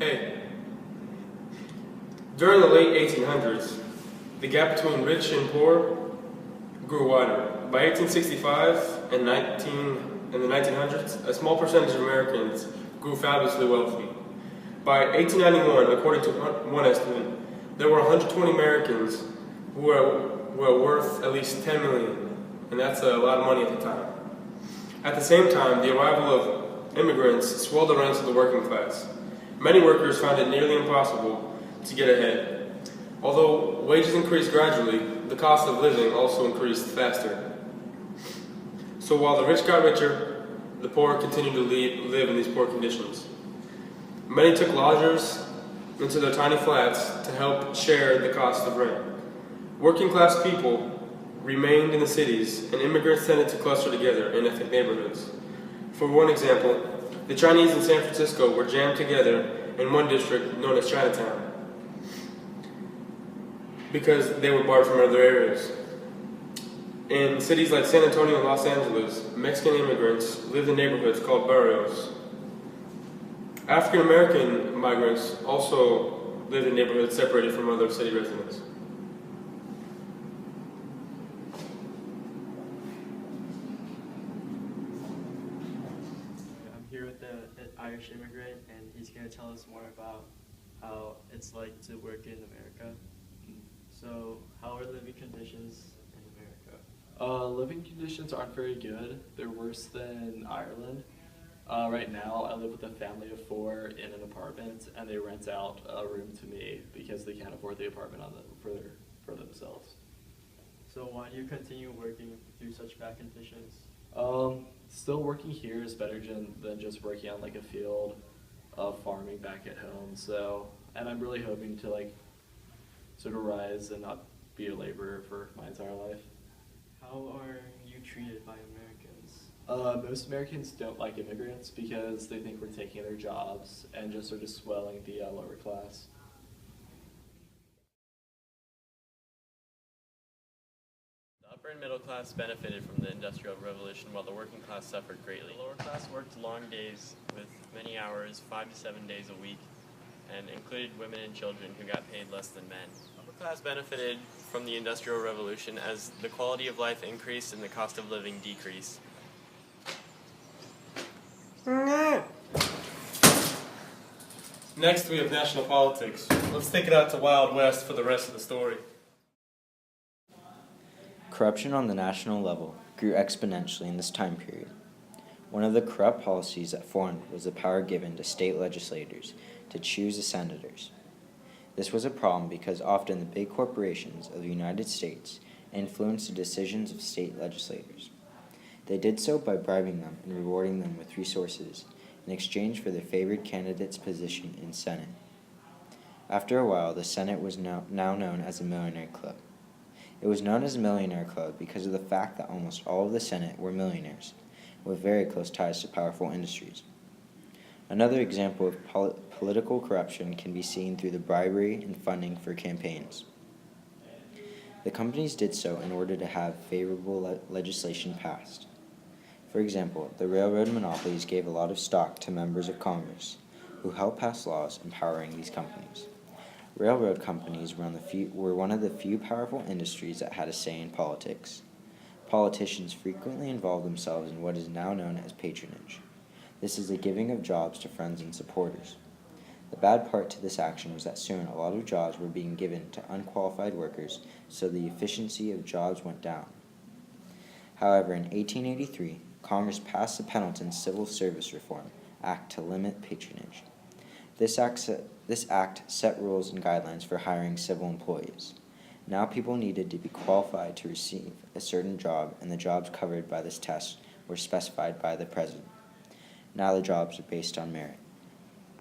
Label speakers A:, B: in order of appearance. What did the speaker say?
A: Hey, during the late 1800s, the gap between rich and poor grew wider. By 1865 and in the 1900s, a small percentage of Americans grew fabulously wealthy. By 1891, according to one estimate, there were 120 Americans who were worth at least 10 million, and that's a lot of money at the time. At the same time, the arrival of immigrants swelled the ranks of the working class. Many workers found it nearly impossible to get ahead. Although wages increased gradually, the cost of living also increased faster. So while the rich got richer, the poor continued to live in these poor conditions. Many took lodgers into their tiny flats to help share the cost of rent. Working class people remained in the cities, and immigrants tended to cluster together in ethnic neighborhoods. For one example, the Chinese in San Francisco were jammed together in one district known as Chinatown because they were barred from other areas. In cities like San Antonio and Los Angeles, Mexican immigrants lived in neighborhoods called barrios. African American migrants also lived in neighborhoods separated from other city residents.
B: I'm here with the Irish immigrant, and he's going to tell us more about how it's like to work in America. So, how are living conditions in America?
C: Living conditions aren't very good. They're worse than Ireland. Right now, I live with a family of 4 in an apartment, and they rent out a room to me because they can't afford the apartment for themselves.
B: So, why do you continue working through such bad conditions?
C: Still working here is better than just working on like a field of farming back at home. So, and I'm really hoping to like sort of rise and not be a laborer for my entire life.
B: How are you treated by Americans?
C: Most Americans don't like immigrants because they think we're taking their jobs and just sort of swelling the lower class.
D: The upper and middle class benefited from the Industrial Revolution while the working class suffered greatly. The lower class worked long days with many hours, 5 to 7 days a week, and included women and children who got paid less than men. Upper class benefited from the Industrial Revolution as the quality of life increased and the cost of living decreased.
A: Next, we have national politics. Let's take it out to Wild West for the rest of the story.
E: Corruption on the national level grew exponentially in this time period. One of the corrupt policies that formed was the power given to state legislators to choose the senators. This was a problem because often the big corporations of the United States influenced the decisions of state legislators. They did so by bribing them and rewarding them with resources in exchange for their favored candidate's position in Senate. After a while, the Senate was now known as the Millionaire Club. It was known as the Millionaire Club because of the fact that almost all of the Senate were millionaires, with very close ties to powerful industries. Another example of political corruption can be seen through the bribery and funding for campaigns. The companies did so in order to have favorable legislation passed. For example, the railroad monopolies gave a lot of stock to members of Congress, who helped pass laws empowering these companies. Railroad companies were one of the few powerful industries that had a say in politics. Politicians frequently involved themselves in what is now known as patronage. This is the giving of jobs to friends and supporters. The bad part to this action was that soon a lot of jobs were being given to unqualified workers, so the efficiency of jobs went down. However, in 1883, Congress passed the Pendleton Civil Service Reform Act to limit patronage. This act set rules and guidelines for hiring civil employees. Now people needed to be qualified to receive a certain job, and the jobs covered by this test were specified by the president. Now the jobs are based on merit.